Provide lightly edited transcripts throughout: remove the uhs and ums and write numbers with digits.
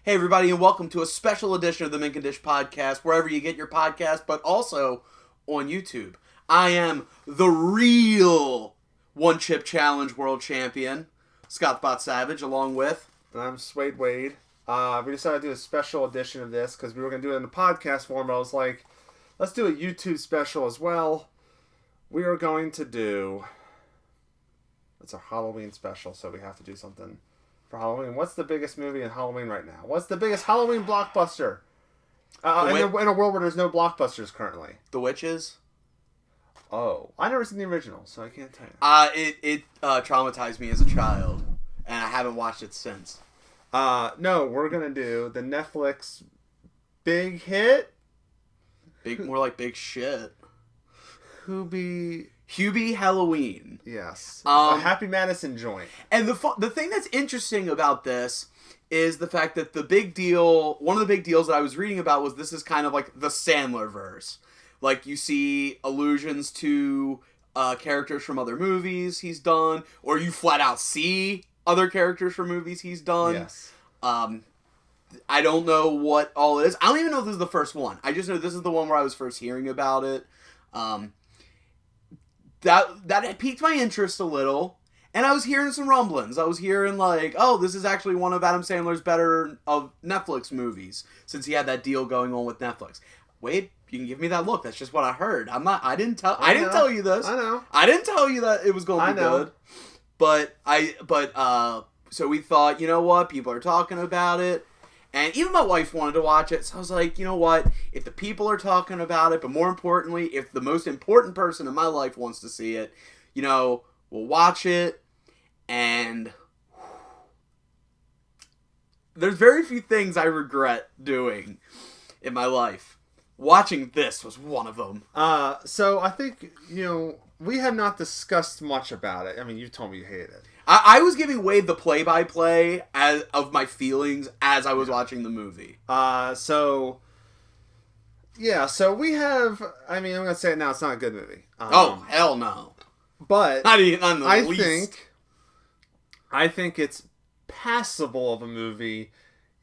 Hey everybody, and welcome to a special edition of the Mint Condish Podcast, wherever you get your podcast, but also on YouTube. I am the real One Chip Challenge World Champion, Scott Bot Savage, along with... And I'm Swade Wade. We decided to do a special edition of this because we were going to do it in the podcast form, but I was like, let's do a YouTube special as well. We are going to do... It's a Halloween special, so we have to do something for Halloween. What's the biggest movie in Halloween right now? What's the biggest Halloween blockbuster? In a world where there's no blockbusters currently. The Witches? Oh. I never seen the original, so I can't tell you. It traumatized me as a child, and I haven't watched it since. No, we're going to do the Netflix big hit. More like big shit. Hubie Halloween. Yes. A Happy Madison joint. And the thing that's interesting about this is the fact that one of the big deals that I was reading about was this is kind of like the Sandler verse. Like you see allusions to characters from other movies he's done, or you flat out see other characters from movies he's done. Yes. I don't know what all it is. I don't even know if this is the first one. I just know this is the one where I was first hearing about it. That piqued my interest a little, and I was hearing some rumblings. I was hearing like, oh, this is actually one of Adam Sandler's better of Netflix movies, since he had that deal going on with Netflix. Wade, you can give me that look. That's just what I heard. I didn't tell you this. I know. I didn't tell you that it was going to be good. But so we thought, you know what? People are talking about it. And even my wife wanted to watch it, so I was like, you know what? If the people are talking about it, but more importantly, if the most important person in my life wants to see it, you know, we'll watch it. And there's very few things I regret doing in my life. Watching this was one of them. So I think, we have not discussed much about it. I mean, you told me you hated it. I was giving Wade the play-by-play of my feelings as I was watching the movie. So we have... I mean, I'm going to say it now. It's not a good movie. Hell no. But not the least. I think it's passable of a movie.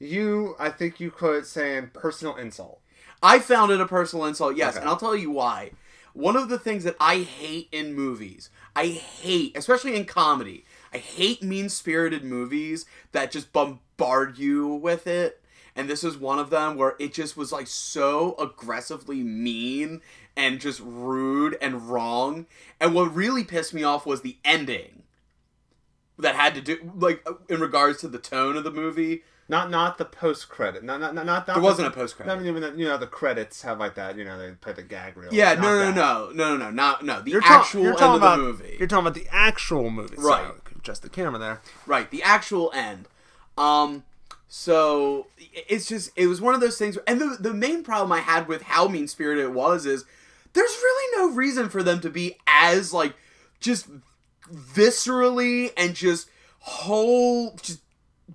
I think you could say personal insult. I found it a personal insult, yes. Okay. And I'll tell you why. One of the things that I hate in movies, especially in comedy, I hate mean-spirited movies that just bombard you with it. And this is one of them where it just was like so aggressively mean and just rude and wrong. And what really pissed me off was the ending. That had to do, like, in regards to the tone of the movie. Not the post-credit. Not there wasn't a post-credit. I mean, the credits have like that, they play the gag reel. Yeah, no. The actual end of the movie. You're talking about the actual movie. Right. So, just the camera there. Right, the actual end. So, it was one of those things, and the main problem I had with how mean-spirited it was is, there's really no reason for them to be as, like, just viscerally and just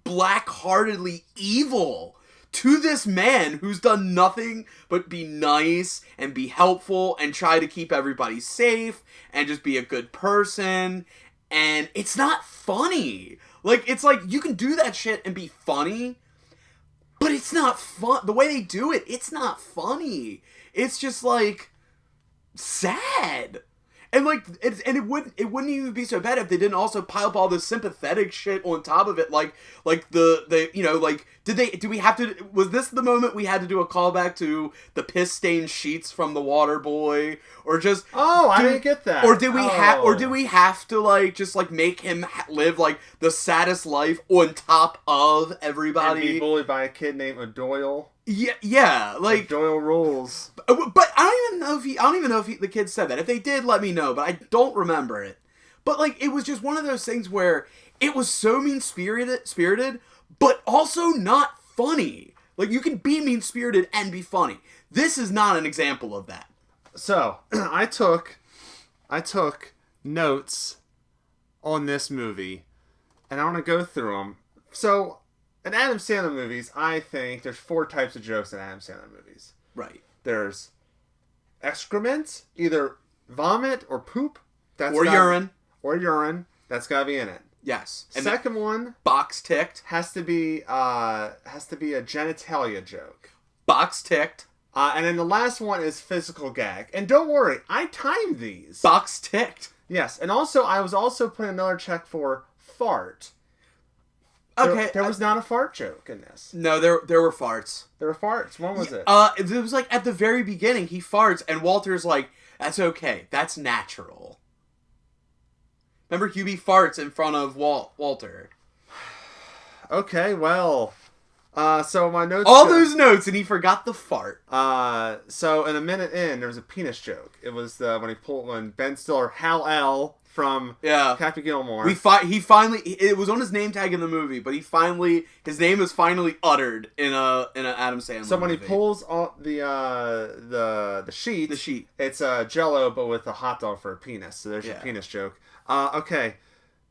black-heartedly evil to this man who's done nothing but be nice and be helpful and try to keep everybody safe and just be a good person. And it's not funny. Like, it's like, you can do that shit and be funny, but it's not fun. The way they do it, it's not funny. It's just, like, sad. And like, it wouldn't even be so bad if they didn't also pile up all this sympathetic shit on top of it, like was this the moment we had to do a callback to the piss-stained sheets from The Water Boy, or just I didn't get that, or did we have to like just like make him live like the saddest life on top of everybody and be bullied by a kid named O'Doyle? Yeah, like Doyle rules. But I don't even know if the kid said that. If they did, let me know. But I don't remember it. But like, it was just one of those things where it was so mean-spirited, but also not funny. Like, you can be mean-spirited and be funny. This is not an example of that. So I took notes on this movie, and I want to go through them. So, in Adam Sandler movies, I think there's 4 types of jokes in Adam Sandler movies. Right. There's excrement, either vomit or poop. Or urine. Or urine. That's got to be in it. Yes. And Second one box ticked. has to be a genitalia joke. Box ticked. And then the last one is physical gag. And don't worry, I timed these. Box ticked. Yes, and also I was also putting another check for fart. Okay. There was not a fart joke in this. No, there were farts. There were farts. When was it? It was like at the very beginning, he farts, and Walter's like, "That's okay. That's natural." Remember, Hubie farts in front of Walter. Okay, well, so my notes. All those notes, and he forgot the fart. So in a minute in, there was a penis joke. It was when Ben Stiller, Hal-El from Happy Gilmore. He finally, it was on his name tag in the movie, but his name is finally uttered in an Adam Sandler. So when movie. he pulls off the sheet, it's Jello, but with a hot dog for a penis. So there's your penis joke. Okay.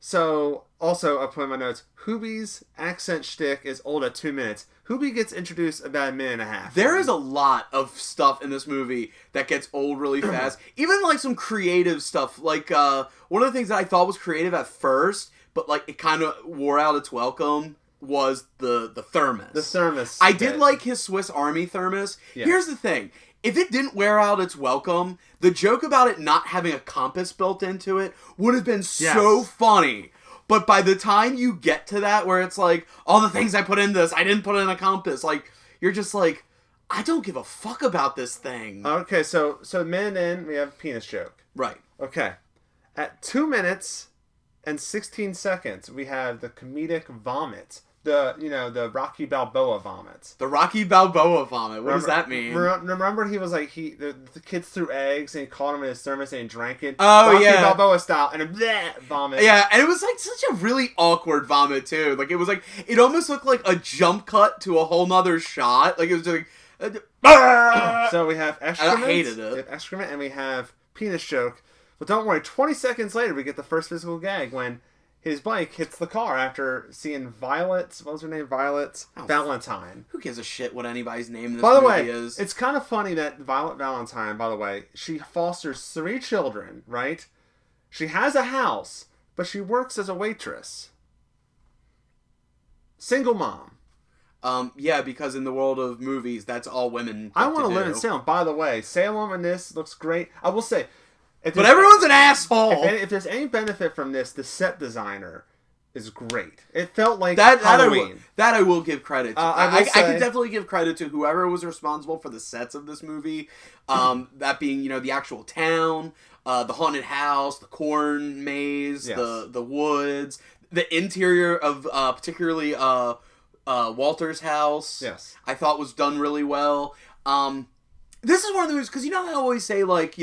So, also, I put in my notes, Hubie's accent shtick is old at 2 minutes. Hubie gets introduced about a minute and a half. There is a lot of stuff in this movie that gets old really fast. Even, like, some creative stuff. Like, one of the things that I thought was creative at first, but, like, it kind of wore out its welcome, was the thermos. The thermos. I did like his Swiss Army thermos. Yeah. Here's the thing. If it didn't wear out its welcome, the joke about it not having a compass built into it would have been so funny. But by the time you get to that, where it's like, all the things I put in this, I didn't put in a compass. Like, you're just like, I don't give a fuck about this thing. Okay, so minute in, we have a penis joke. Right. Okay. At 2 minutes and 16 seconds, we have the comedic vomit. The Rocky Balboa vomit. The Rocky Balboa vomit. What does that mean? Remember he was like, the kids threw eggs and he caught him in his thermos and he drank it? Oh, Rocky yeah. Balboa style. And a vomit. Yeah, and it was like such a really awkward vomit too. Like, it was like, it almost looked like a jump cut to a whole nother shot. Like, it was just like, So we have excrement. I hated it. We have excrement and we have penis joke. But don't worry, 20 seconds later we get the first physical gag when his bike hits the car after seeing Violet. What was her name? Violet Valentine. Who gives a shit what anybody's name in this movie movie is? It's kind of funny that Violet Valentine, by the way, she fosters 3 children, right? She has a house, but she works as a waitress. Single mom. Yeah, because in the world of movies, that's all women I want to live in Salem. By the way, Salem in this looks great. I will say... But everyone's an asshole. If there's any benefit from this, the set designer is great. It felt like Halloween. That I will give credit to. I can could definitely give credit to whoever was responsible for the sets of this movie. That being, the actual town, the haunted house, the corn maze, the woods, the interior of particularly Walter's house. Yes, I thought was done really well. This is one of the movies, because how I always say, like,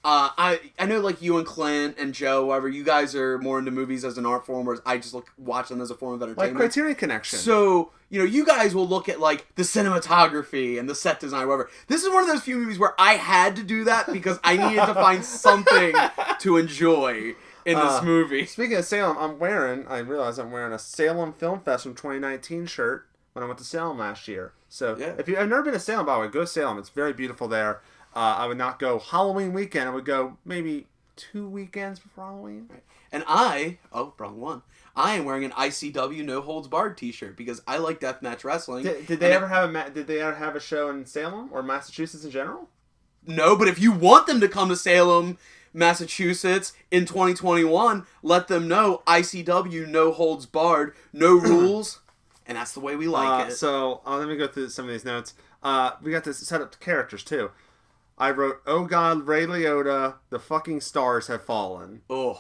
I know, like, you and Clint and Joe, whatever, you guys are more into movies as an art form, whereas I just watch them as a form of entertainment. Like Criterion Connection. So, you guys will look at, like, the cinematography and the set design, whatever. This is one of those few movies where I had to do that because I needed to find something to enjoy in this movie. Speaking of Salem, I realize I'm wearing a Salem Film Fest from 2019 shirt when I went to Salem last year. So, if you've never been to Salem, by the way, go to Salem. It's very beautiful there. I would not go Halloween weekend. I would go maybe 2 weekends before Halloween. And wrong one. I am wearing an ICW No Holds Barred t-shirt because I like deathmatch wrestling. Did they ever have a show in Salem or Massachusetts in general? No, but if you want them to come to Salem, Massachusetts in 2021, let them know ICW No Holds Barred, no rules, and that's the way we like it. So let me go through some of these notes. We got to set up the characters too. I wrote, "Oh God, Ray Liotta, the fucking stars have fallen." Oh,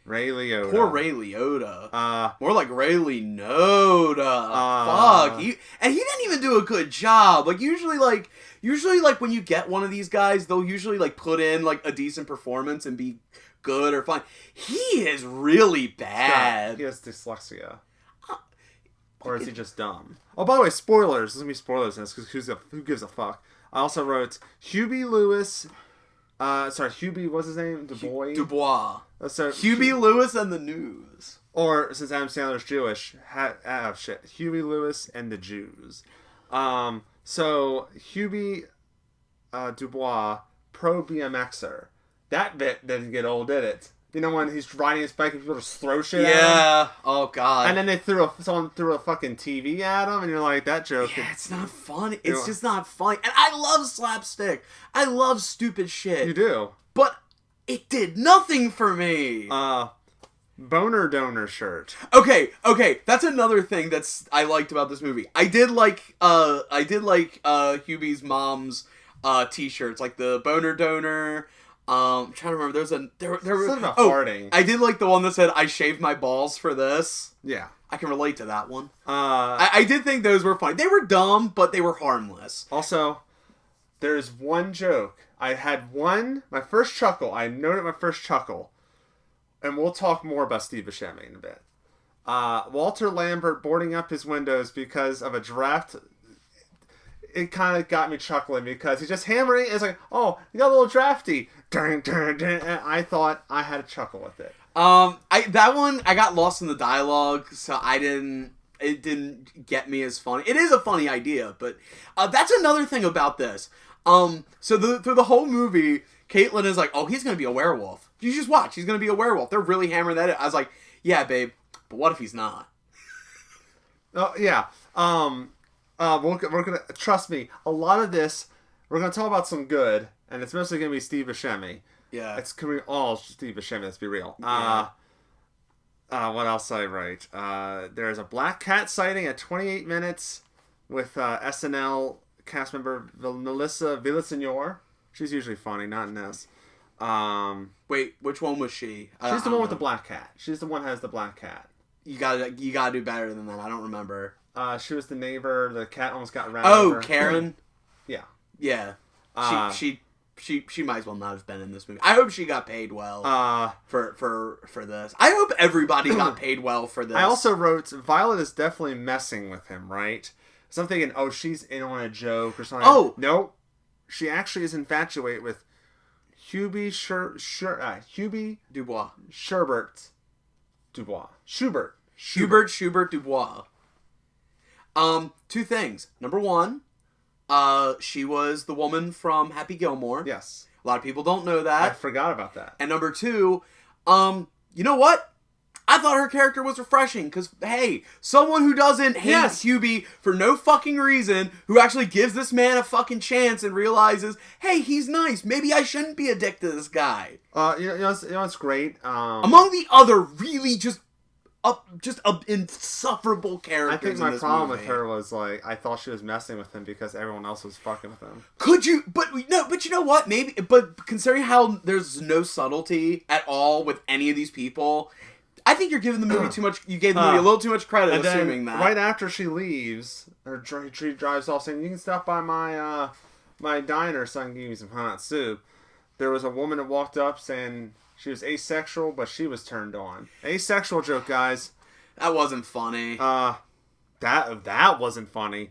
Ray Liotta. Poor Ray Liotta. More like Ray Liotta. Fuck. He didn't even do a good job. Like, usually when you get one of these guys, they'll usually, like, put in, like, a decent performance and be good or fine. He is really bad. He has dyslexia. Or is he just dumb? Oh, by the way, spoilers. There's going to be spoilers in this, because who gives a fuck? I also wrote Hubie Lewis. Hubie, what's his name? Dubois. So Hubie Lewis and the News. Or, since Adam Sandler's Jewish, Hubie Lewis and the Jews. So, Hubie Dubois, pro BMXer. That bit didn't get old, did it? You know when he's riding his bike and people just throw shit at him? Yeah. Oh, God. And then someone threw a fucking TV at him, and you're like, that joke. Yeah, it's not funny. It's just not funny. And I love slapstick. I love stupid shit. You do. But it did nothing for me. Boner donor shirt. Okay. That's another thing I liked about this movie. I did like Hubie's mom's t-shirts, like the boner donor. I'm trying to remember. There was something about farting. I did like the one that said, "I shaved my balls for this." Yeah, I can relate to that one. I did think those were funny. They were dumb, but they were harmless. Also, there's one joke. I had my first chuckle. I noted my first chuckle, and we'll talk more about Steve Buscemi in a bit. Walter Lambert boarding up his windows because of a draft. It kind of got me chuckling because he's just hammering it. It's like, oh, you got a little drafty. Dun, dun, dun. And I thought I had a chuckle with it. That one, I got lost in the dialogue, so it didn't get me as funny. It is a funny idea, but that's another thing about this. So through the whole movie, Caitlin is like, oh, he's going to be a werewolf. You just watch. He's going to be a werewolf. They're really hammering that in. I was like, yeah, babe, but what if he's not? Oh, yeah. We're gonna trust me. A lot of this, we're gonna talk about some good, and it's mostly gonna be Steve Buscemi. Yeah, it's gonna be all Steve Buscemi. Let's be real. Yeah. What else did I write? There's a black cat sighting at 28 minutes with SNL cast member Melissa Villaseñor. She's usually funny, not in this. Wait, which one was she? She's the one with the black cat. She's the one who has the black cat. You gotta do better than that. I don't remember. She was the neighbor. The cat almost got ran over. Oh, Karen? Yeah. Yeah. She might as well not have been in this movie. I hope she got paid well for this. I hope everybody got paid well for this. I also wrote, Violet is definitely messing with him, right? So I'm thinking, oh, she's in on a joke or something. Oh! Nope. She actually is infatuated with Hubie Dubois. Hubert Dubois. Two things. Number one, she was the woman from Happy Gilmore. Yes. A lot of people don't know that. I forgot about that. And number two, you know what? I thought her character was refreshing because, hey, someone who doesn't hate Hubie for no fucking reason, who actually gives this man a fucking chance and realizes, hey, he's nice. Maybe I shouldn't be addicted to this guy. You know what's great? Among the other really just insufferable characters. I think my problem with her was like I thought she was messing with him because everyone else was fucking with him. But you know what? Maybe, but considering how there's no subtlety at all with any of these people, I think you're giving the movie too much. You gave the movie a little too much credit, assuming that. Right after she leaves, she drives off saying, "You can stop by my diner so I can give you some hot soup." There was a woman that walked up saying she was asexual, but she was turned on. Asexual joke, guys. That wasn't funny. That wasn't funny.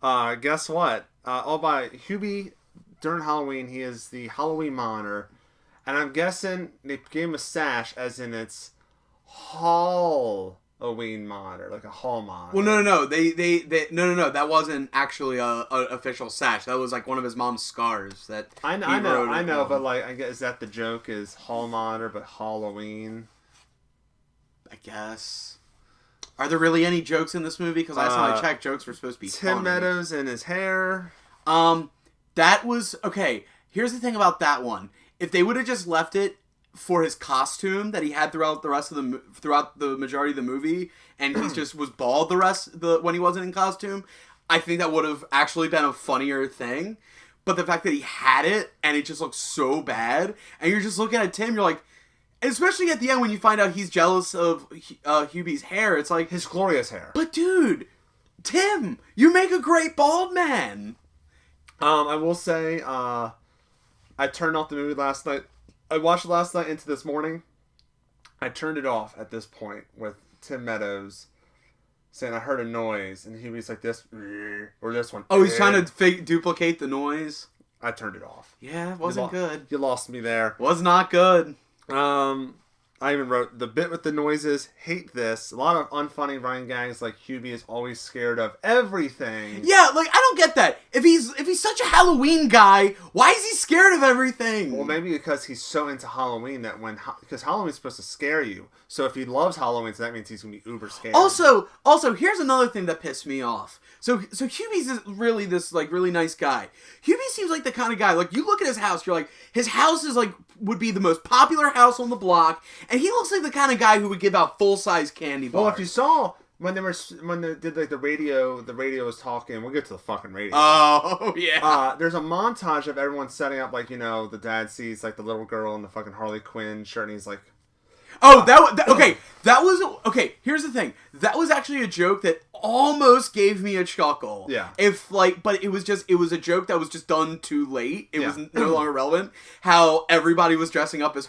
Guess what? All by Hubie during Halloween, he is the Halloween monitor, and I'm guessing they gave him a sash, as in it's Halloween monitor, like a hall monitor. Well, no. No. That wasn't actually a official sash. That was like one of his mom's scars that I know, but like, I guess is that the joke is hall monitor, but Halloween. I guess. Are there really any jokes in this movie? Because last time I checked, jokes were supposed to be Tim funny. Meadows in his hair. That was okay. Here's the thing about that one: if they would have just left it for his costume that he had throughout the majority of the movie, and he just was bald when he wasn't in costume, I think that would have actually been a funnier thing. But the fact that he had it and it just looked so bad, and you're just looking at Tim, you're like, especially at the end when you find out he's jealous of Hubie's hair, it's like his glorious hair. But dude, Tim, you make a great bald man. I will say, I turned off the movie last night. I watched it last night into this morning. I turned it off at this point with Tim Meadows saying I heard a noise, and he was like this, or this one. Oh, he's trying to duplicate the noise? I turned it off. Yeah, it wasn't good. You lost me there. Was not good. I even wrote the bit with the noises. Hate this. A lot of unfunny running gags, like Hubie is always scared of everything. Yeah, like I don't get that. If he's such a Halloween guy, why is he scared of everything? Well, maybe because he's so into Halloween that because Halloween's supposed to scare you. So if he loves Halloween, so that means he's gonna be uber scared. Also, here's another thing that pissed me off. So Hubie's really this like really nice guy. Hubie seems like the kind of guy, like you look at his house, you're like, his house is like would be the most popular house on the block, and he looks like the kind of guy who would give out full-size candy bars. Well, if you saw when they did like the radio was talking. We'll get to the fucking radio. Oh yeah. There's a montage of everyone setting up, like, you know, the dad sees like the little girl in the fucking Harley Quinn shirt, and he's like, oh, okay. Here's the thing. That was actually a joke that almost gave me a chuckle. Yeah. But it was a joke that was just done too late. It was no longer relevant. How everybody was dressing up as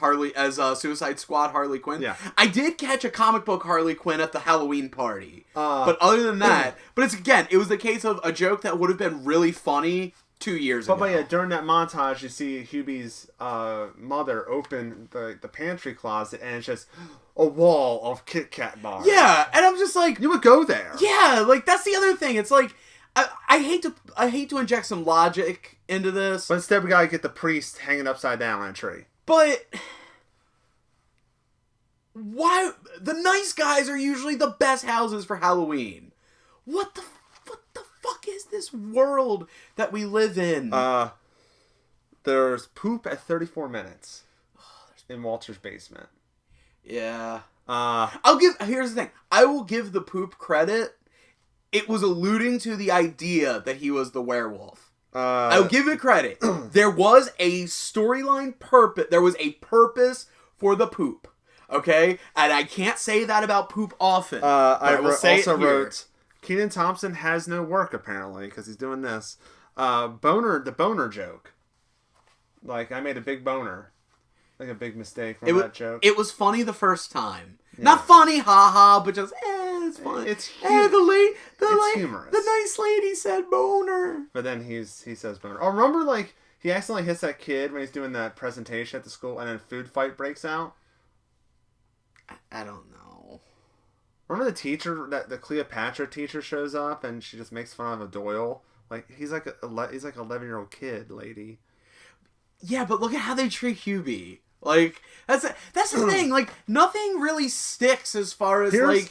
Suicide Squad Harley Quinn. Yeah. I did catch a comic book Harley Quinn at the Halloween party. But other than that, it was the case of a joke that would have been really funny 2 years ago. But yeah, during that montage, you see Hubie's mother open the pantry closet, and it's just a wall of Kit Kat bars. Yeah, and I'm just like, you would go there. Yeah, like that's the other thing. It's like I hate to inject some logic into this, but instead we gotta get the priest hanging upside down on a tree. But why the nice guys are usually the best houses for Halloween? What the fuck is this world that we live in? There's poop at 34 minutes in Walter's basement. Yeah. Here's the thing. I will give the poop credit. It was alluding to the idea that he was the werewolf. I'll give it credit. There was a storyline purpose. There was a purpose for the poop. Okay? And I can't say that about poop often. I wrote Kenan Thompson has no work, apparently, because he's doing this. The boner joke. Like, I made a big boner. Like a big mistake from that joke. It was funny the first time. Yeah. Not funny, haha, but just, it's funny. It's humorous. The nice lady said boner. But then he says boner. Oh, remember, like, he accidentally hits that kid when he's doing that presentation at the school, and then a food fight breaks out? I don't know. Remember the teacher, the Cleopatra teacher shows up, and she just makes fun of a Doyle? Like, he's like an 11-year-old kid, lady. Yeah, but look at how they treat Hubie. Like, that's the thing. Like, nothing really sticks as far as even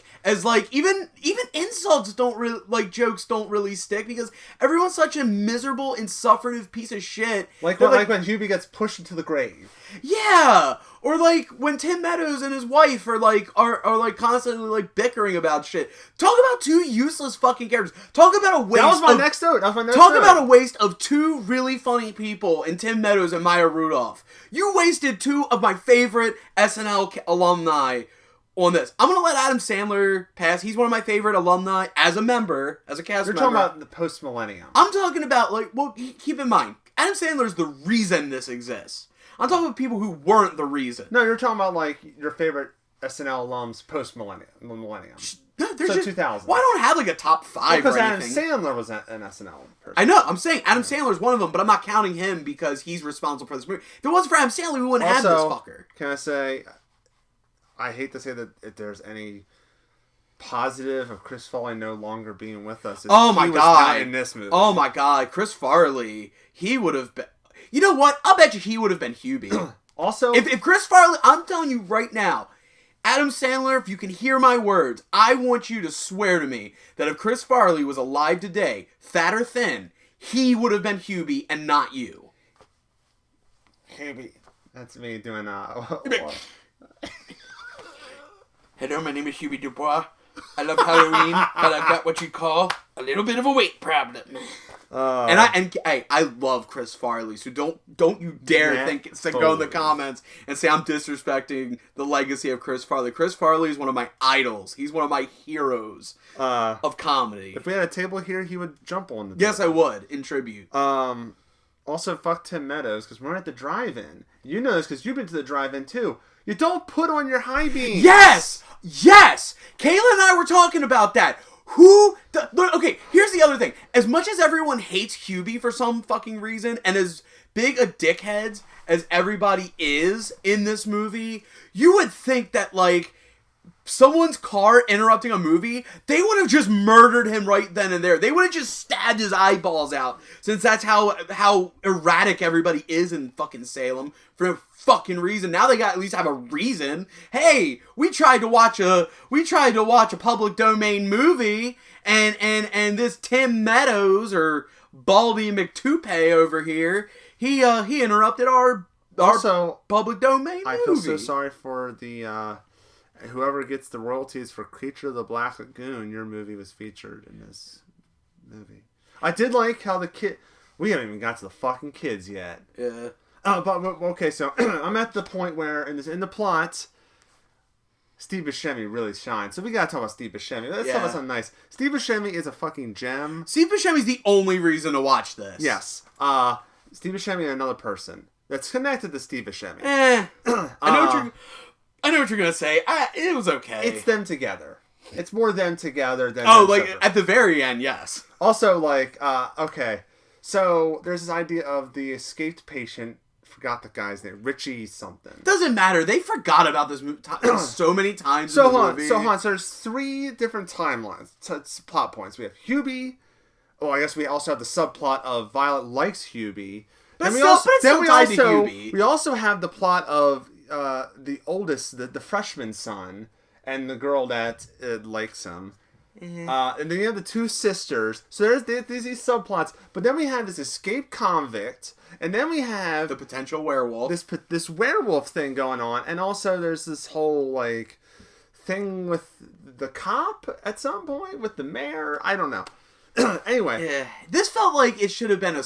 insults don't really, like, jokes don't really stick because everyone's such a miserable, insufferable piece of shit. Like when Hubie gets pushed into the grave. Yeah, or like when Tim Meadows and his wife are constantly like bickering about shit. Talk about two useless fucking characters. Talk about a waste. That was my next note. Talk about a waste of two really funny people in Tim Meadows and Maya Rudolph. You wasted two of my favorite SNL alumni on this. I'm gonna let Adam Sandler pass. He's one of my favorite alumni as a member, as a cast member. You're talking about the post-millennium. I'm talking about keep in mind, Adam Sandler's the reason this exists. I'm talking about people who weren't the reason. No, you're talking about, like, your favorite SNL alums post-millennium. No, so 2000. Well, I don't have, like, a top 5 or anything. Because Adam Sandler was an SNL person. I know. I'm saying Adam Sandler's one of them, but I'm not counting him because he's responsible for this movie. If it wasn't for Adam Sandler, we wouldn't have this fucker. Can I say, I hate to say that if there's any positive of Chris Farley no longer being with us. Oh, my God. He was not in this movie. Oh, my God. Chris Farley, he would have been... You know what? I'll bet you he would have been Hubie. Also... If Chris Farley... I'm telling you right now, Adam Sandler, if you can hear my words, I want you to swear to me that if Chris Farley was alive today, fat or thin, he would have been Hubie and not you. Hubie. That's me doing... Hello, my name is Hubie Dubois. I love Halloween, but I've got what you call a little bit of a weight problem. I love Chris Farley, so don't you dare think to go in the comments and say I'm disrespecting the legacy of Chris Farley. Chris Farley is one of my idols. He's one of my heroes of comedy. If we had a table here, he would jump on the table. Yes, I would, in tribute. Also, fuck Tim Meadows, because we're at the drive-in. You know this because you've been to the drive-in, too. You don't put on your high beams. Yes! Kayla and I were talking about that. Okay, here's the other thing. As much as everyone hates Hubie for some fucking reason, and as big a dickheads as everybody is in this movie, you would think that, like, someone's car interrupting a movie, they would have just murdered him right then and there. They would have just stabbed his eyeballs out, since that's how erratic everybody is in fucking Salem for no fucking reason. Now they got at least have a reason. Hey, we tried to watch a public domain movie, and this Tim Meadows or Baldy McToupay over here, he interrupted our public domain movie. I feel so sorry for the whoever gets the royalties for Creature of the Black Lagoon. Your movie was featured in this movie. I did like how the kid... We haven't even got to the fucking kids yet. Yeah. But okay, so I'm at the point where in the plot, Steve Buscemi really shines. So we gotta talk about Steve Buscemi. Let's talk about something nice. Steve Buscemi is a fucking gem. Steve Buscemi's the only reason to watch this. Yes. Steve Buscemi and another person that's connected to Steve Buscemi. I know what you're gonna say. It was okay. It's them together. It's more them together than separate. At the very end, yes. Also, like, okay, so there's this idea of the escaped patient. Forgot the guy's name, Richie something. Doesn't matter. They forgot about this movie so many times. So there's 3 different timelines, plot points. We have Hubie. Oh, I guess we also have the subplot of Violet likes Hubie. But Hubie. We also have the plot of the oldest, the freshman son, and the girl that likes him. And then you have the 2 sisters. So there's these subplots. But then we have this escaped convict. And then we have... the potential werewolf. This werewolf thing going on. And also there's this whole, like, thing with the cop at some point. With the mayor. I don't know. Anyway. Yeah. This felt like it should have been a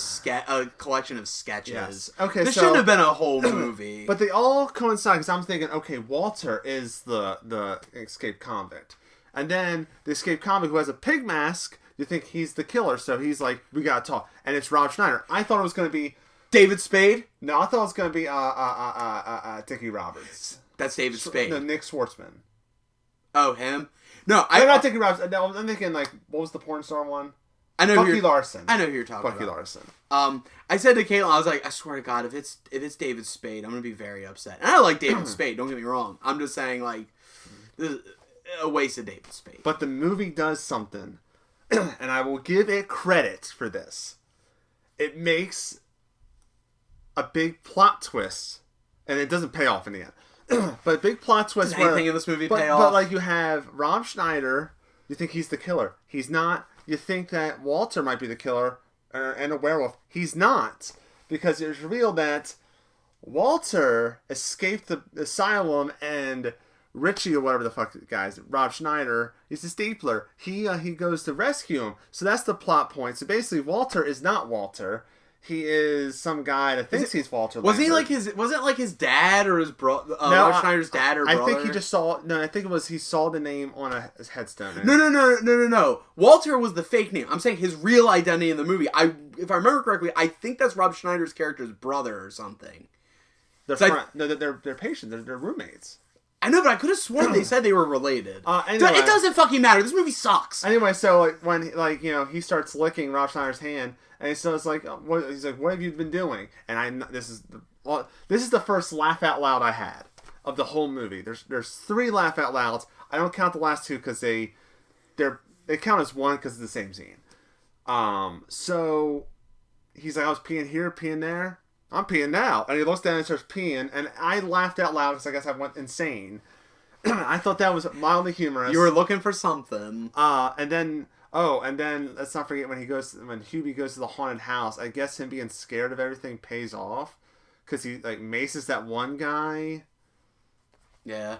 collection of sketches. Yes. Okay, this shouldn't have been a whole movie. But they all coincide. Because I'm thinking, okay, Walter is the escaped convict. And then the escaped convict who has a pig mask, you think he's the killer. So he's like, we gotta talk. And it's Rob Schneider. I thought it was going to be... David Spade? No, I thought it was going to be Dickie Roberts. That's David Spade. No, Nick Schwartzman. Oh, him? No, not Dickie Roberts. No, I'm thinking, like, what was the porn star one? I know Bucky Larson. I know who you're talking about. Bucky Larson. I said to Caitlin, I was like, I swear to God, if it's David Spade, I'm going to be very upset. And I like David Spade, don't get me wrong. I'm just saying, like, this is a waste of David Spade. But the movie does something, and I will give it credit for this. It makes a big plot twist, and it doesn't pay off in the end. But a big plot twist. Does anything in this movie pay off? But like you have Rob Schneider, you think he's the killer. He's not. You think that Walter might be the killer and a werewolf. He's not, because it's revealed that Walter escaped the asylum and Richie or whatever the fuck the guy's Rob Schneider, he's a stapler. He goes to rescue him. So that's the plot point. So basically, Walter is not Walter. He is some guy that thinks he's Walter. Was he like his? Was it like his dad or his brother? Rob Schneider's dad or brother? I think he just saw. No, I think it was he saw the name on his headstone. No. Walter was the fake name. I'm saying his real identity in the movie. If I remember correctly, I think that's Rob Schneider's character's brother or something. They're patients. They're roommates. I know, but I could have sworn they said they were related. Anyway, it doesn't fucking matter. This movie sucks. Anyway, so like when he starts licking Rob Schneider's hand, and he's like, he's like, what have you been doing? And this is the first laugh out loud I had of the whole movie. There's 3 laugh out louds. I don't count the last 2 because they count as one because it's the same scene. So he's like, I was peeing here, peeing there. I'm peeing now. And he looks down and starts peeing. And I laughed out loud because I guess I went insane. I thought that was mildly humorous. You were looking for something. And then let's not forget when Hubie goes to the haunted house, I guess him being scared of everything pays off. Because he like maces that one guy. Yeah.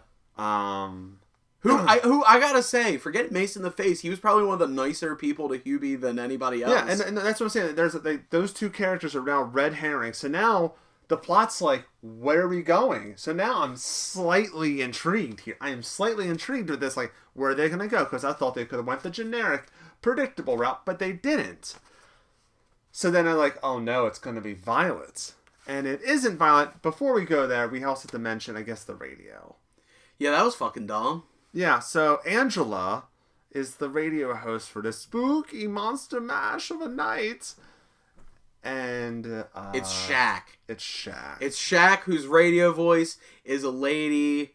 Who I gotta say, forget Mace in the face. He was probably one of the nicer people to Hubie than anybody else. Yeah, and that's what I'm saying. Those 2 characters are now red herrings. So now the plot's like, where are we going? So now I'm slightly intrigued here. I am slightly intrigued with this. Like, where are they going to go? Because I thought they could have went the generic, predictable route, but they didn't. So then I'm like, oh no, it's going to be Violet. And it isn't Violet. Before we go there, we also have to mention, I guess, the radio. Yeah, that was fucking dumb. Yeah, so Angela is the radio host for the spooky monster mash of a night. And it's Shaq. It's Shaq. It's Shaq, whose radio voice is a lady.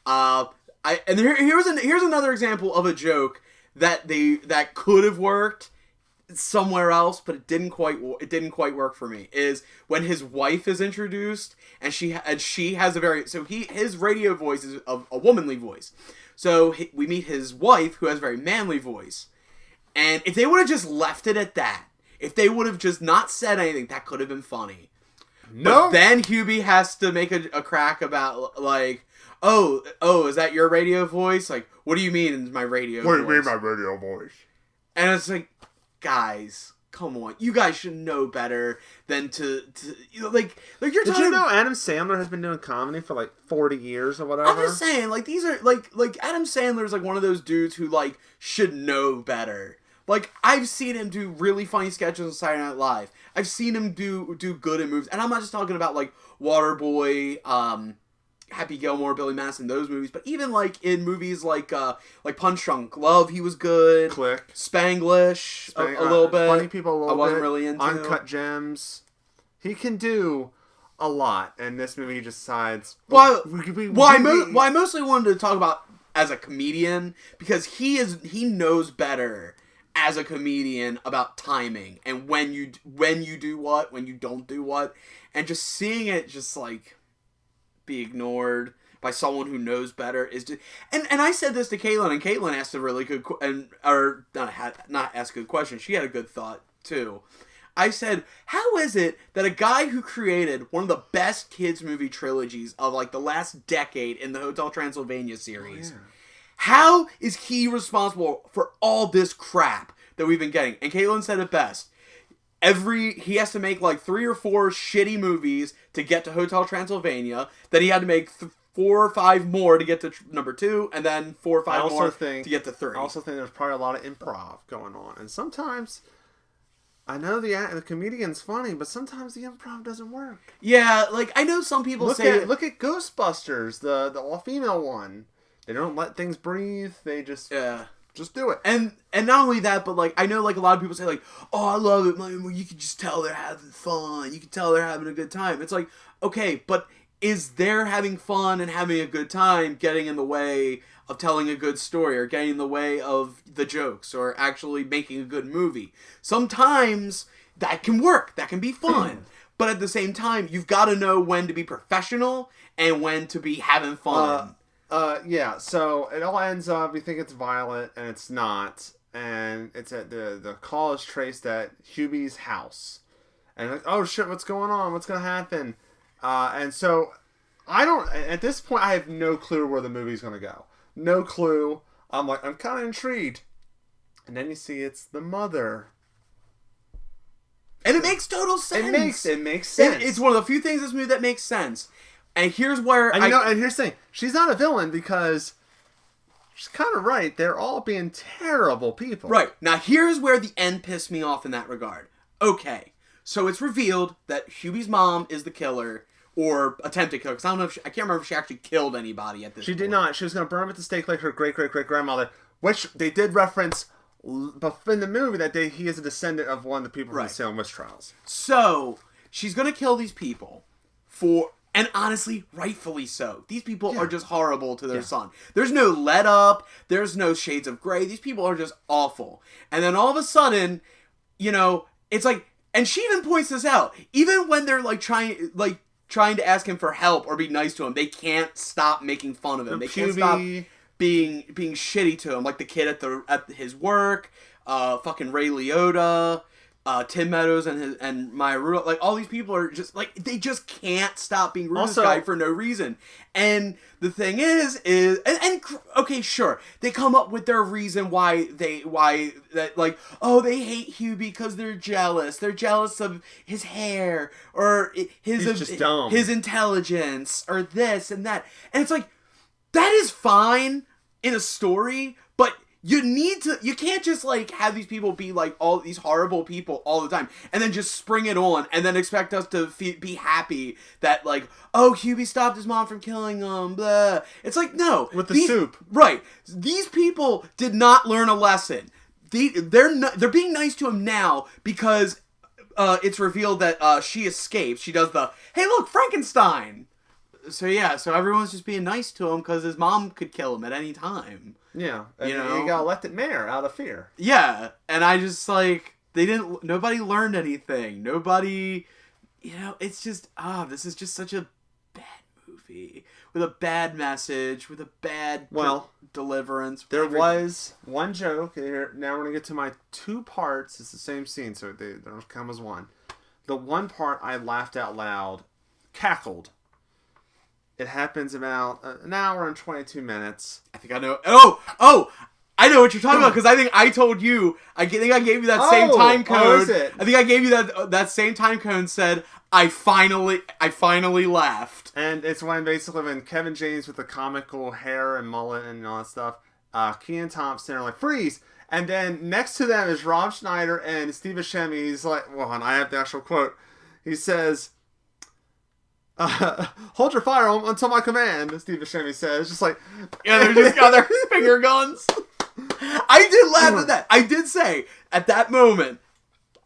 Here's another example of a joke that could have worked somewhere else, but it didn't quite work for me. Is when his wife is introduced, and she has his radio voice is a womanly voice. So we meet his wife, who has a very manly voice, and if they would have just left it at that, if they would have just not said anything, that could have been funny. No. But then Hubie has to make a crack about, like, oh, is that your radio voice? Like, what do you mean it's my radio voice? What do you mean my radio voice? And it's like, guys, come on. You guys should know better than to like you're talking... Did you know Adam Sandler has been doing comedy for, like, 40 years or whatever? I'm just saying, like, these are, like Adam Sandler's, like, one of those dudes who, like, should know better. Like, I've seen him do really funny sketches on Saturday Night Live. I've seen him do good in movies. And I'm not just talking about, like, Waterboy, Happy Gilmore, Billy Madison, those movies. But even, like, in movies like Punch Drunk Love, he was good. Click. Spanglish, a little bit. Funny People a little bit. I wasn't really into. Uncut Gems. He can do a lot. And this movie he just decides... Well, I mostly wanted to talk about as a comedian, because he knows better as a comedian about timing and when you do what, when you don't do what, and just seeing it just, like, be ignored by someone who knows better is just... And I said this to Caitlin, and Caitlin asked a really good not asked a good question. She had a good thought too. I said, how is it that a guy who created one of the best kids movie trilogies of, like, the last decade in the Hotel Transylvania series, how is he responsible for all this crap that we've been getting? And Caitlin said it best. He has to make, like, 3 or 4 shitty movies to get to Hotel Transylvania. Then he had to make 4 or 5 more to get to number 2, and then 4 or 5 more to get to 3. I also think there's probably a lot of improv going on. And sometimes, I know the comedian's funny, but sometimes the improv doesn't work. Yeah, like, I know some people Look at Ghostbusters, the all-female one. They don't let things breathe. They just do it. And not only that, but, like, I know, like, a lot of people say, like, oh, I love it. Like, you can just tell they're having fun. You can tell they're having a good time. It's like, okay, but is their having fun and having a good time getting in the way of telling a good story, or getting in the way of the jokes, or actually making a good movie? Sometimes that can work. That can be fun. But at the same time, you've got to know when to be professional and when to be having fun. So it all ends up, we think it's violent, and it's not. And it's at the call is traced at Hubie's house. And like, oh shit, what's going on? What's going to happen? And so, at this point, I have no clue where the movie's going to go. No clue. I'm kind of intrigued. And then you see it's the mother. And it makes total sense. It makes sense. It's one of the few things in this movie that makes sense. And here's where and here's the thing. She's not a villain because she's kind of right. They're all being terrible people. Right. Now, here's where the end pissed me off in that regard. Okay. So it's revealed that Hubie's mom is the killer, or attempted killer, because I don't know I can't remember if she actually killed anybody at this point. She did not. She was going to burn him at the stake like her great-great-great-grandmother, which they did reference in the movie that he is a descendant of one of the people from the Salem witch trials. So, she's going to kill these people and honestly, rightfully so. These people are just horrible to their son. There's no let up. There's no shades of gray. These people are just awful. And then all of a sudden, it's like, and she even points this out. Even when they're trying to ask him for help or be nice to him, they can't stop making fun of him. They can't stop being shitty to him. Like the kid at his work, fucking Ray Liotta, Tim Meadows and Maya Rudolph. Like, all these people are just, like, they just can't stop being rude to this guy for no reason. And the thing is okay, sure, they come up with their reason why they hate Hubie because they're jealous. They're jealous of his hair, or his intelligence, or this and that. And it's like, that is fine in a story, but you can't just, like, have these people be, like, all these horrible people all the time, and then just spring it on, and then expect us to be happy that, like, oh, Hubie stopped his mom from killing him, blah. It's like, no. With the soup. Right. These people did not learn a lesson. They're being nice to him now because it's revealed that she escaped. She does the, hey, look, Frankenstein! So everyone's just being nice to him because his mom could kill him at any time. Yeah, and you got elected mayor out of fear. Yeah, and I just, like, nobody learned anything. Nobody, it's just, this is just such a bad movie. With a bad message, with a bad deliverance. There was one joke, here, now we're going to get to my 2 parts. It's the same scene, so they don't come as one. The one part I laughed out loud, cackled. It happens about an hour and 22 minutes. I think I know. Oh! I know what you're talking about because I think I told you. I think I gave you that same time code. Oh, is it? I think I gave you that same time code and said I finally laughed. And it's when Kevin James with the comical hair and mullet and all that stuff, Kenan Thompson are like, freeze! And then next to them is Rob Schneider and Steve Buscemi. He's like, well, and I have the actual quote. He says, hold your fire until my command, Steve Buscemi says. Just like, yeah, they're just got their finger guns. I did laugh at that. I did say, at that moment,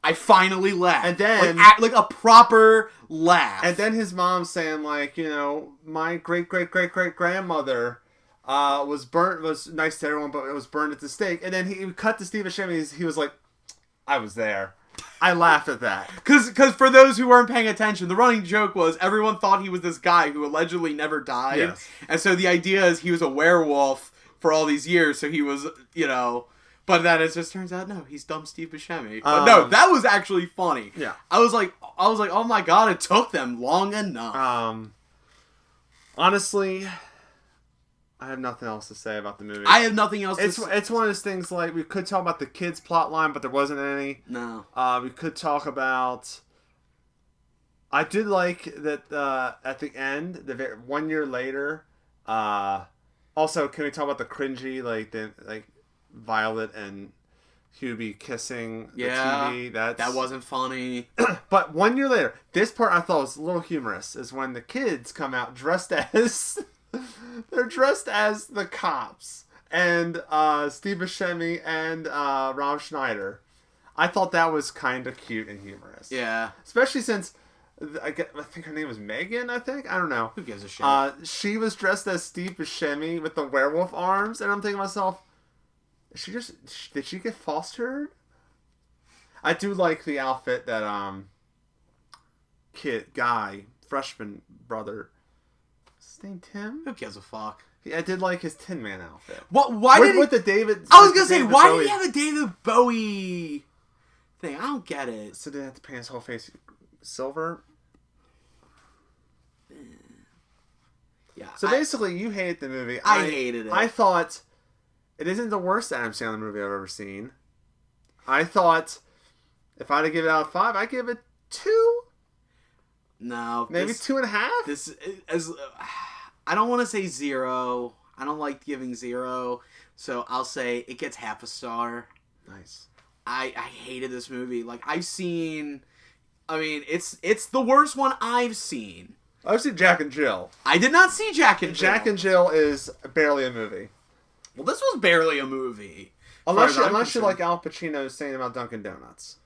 I finally laughed. And then, like a proper laugh. And then his mom saying, like, my great-great-great-great-grandmother was nice to everyone, but it was burned at the stake. And then he cut to Steve Buscemi. He was like, I was there. I laughed at that. Because for those who weren't paying attention, the running joke was everyone thought he was this guy who allegedly never died. Yes. And so the idea is he was a werewolf for all these years, so he was, but then it just turns out, no, he's dumb Steve Buscemi. But no, that was actually funny. Yeah. I was like, oh my god, it took them long enough. Honestly, I have nothing else to say about the movie. I have nothing else to say. It's one of those things, like, we could talk about the kids' plot line, but there wasn't any. No. We could talk about... I did like that at the end, 1 year later... Also, can we talk about the cringy, like Violet and Hubie kissing the TV? That wasn't funny. But 1 year later, this part I thought was a little humorous, is when the kids come out dressed as... they're dressed as the cops. And Steve Buscemi and Rob Schneider. I thought that was kind of cute and humorous. Yeah. Especially since... I think her name was Megan, I don't know. Who gives a shit? She was dressed as Steve Buscemi with the werewolf arms, and I'm thinking to myself, did she get fostered? I do like the outfit that, freshman brother, is his name Tim? Who gives a fuck? I did like his Tin Man outfit. What? Why did with the David? I was gonna say, why did he have a David Bowie thing? I don't get it. So they have to paint his whole face silver. Yeah. So basically, you hate the movie. I hated it. I thought it isn't the worst Adam Sandler movie I've ever seen. I thought if I had to give it out of 5, I'd give it 2. No, maybe 2.5. This I don't want to say 0. I don't like giving 0, so I'll say it gets half a star. Nice. I hated this movie. Like, I've seen. I mean, it's the worst one I've seen. I've seen Jack and Jill. I did not see Jack and Jill. Jack and Jill is barely a movie. Well, this was barely a movie. Unless you like Al Pacino saying about Dunkin' Donuts.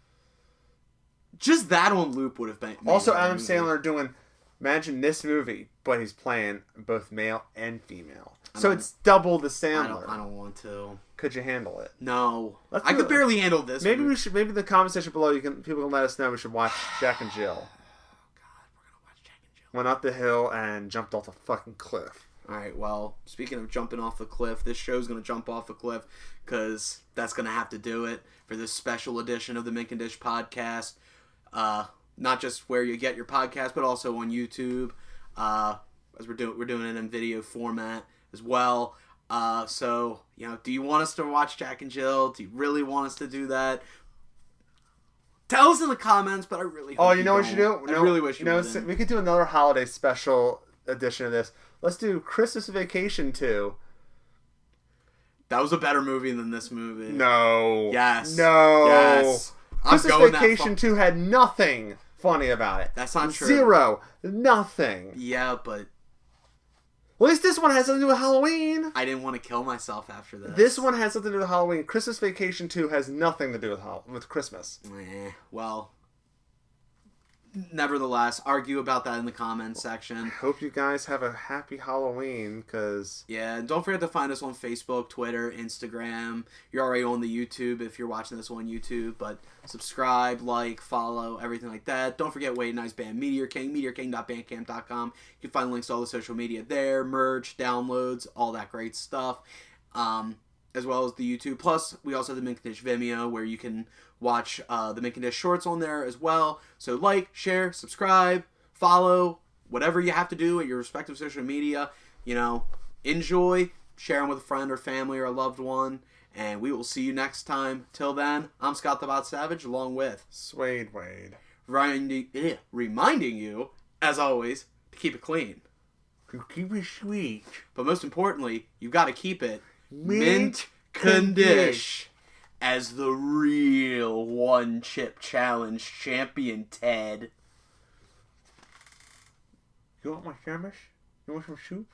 Just that on loop would have been... Also, Adam Sandler doing... Imagine this movie, but he's playing both male and female. So it's double the Sandler. I don't want to. Could you handle it? No. I could barely handle this. Maybe we should... Maybe in the comment section below, people can let us know we should watch Jack and Jill. Went up the hill and jumped off a fucking cliff. Alright, well, speaking of jumping off the cliff, this show's going to jump off the cliff because that's going to have to do it for this special edition of the Mint Condish Podcast. Not just where you get your podcast, but also on YouTube. As we're doing it in video format as well. So, do you want us to watch Jack and Jill? Do you really want us to do that? Tell us in the comments, but I really hope you know what you do? I really wish you would. We could do another holiday special edition of this. Let's do Christmas Vacation 2. That was a better movie than this movie. No. Yes. No. Yes. Christmas Vacation 2 had nothing funny about it. That's not true. 0. Nothing. Yeah, but... At least this one has something to do with Halloween. I didn't want to kill myself after this. This one has something to do with Halloween. Christmas Vacation 2 has nothing to do with Christmas. Well... Nevertheless, argue about that in the comments section. Hope you guys have a happy Halloween, because... Yeah, and don't forget to find us on Facebook, Twitter, Instagram. You're already on the YouTube if you're watching this on YouTube, but subscribe, like, follow, everything like that. Don't forget Wade and I's band, Meteor King, meteorking.bandcamp.com. You can find links to all the social media there, merch, downloads, all that great stuff, as well as the YouTube. Plus, we also have the Mint Condish Vimeo, where you can watch the Mint Condish shorts on there as well. So like, share, subscribe, follow, whatever you have to do at your respective social media. You know, enjoy, share them with a friend or family or a loved one. And we will see you next time. Till then, I'm Scott the Bot Savage, along with Suede Wade. Reminding you, as always, to keep it clean. Keep it sweet. But most importantly, you've got to keep it Mint Condish. As the real one-chip challenge champion, Ted. You want my sandwich? You want some soup?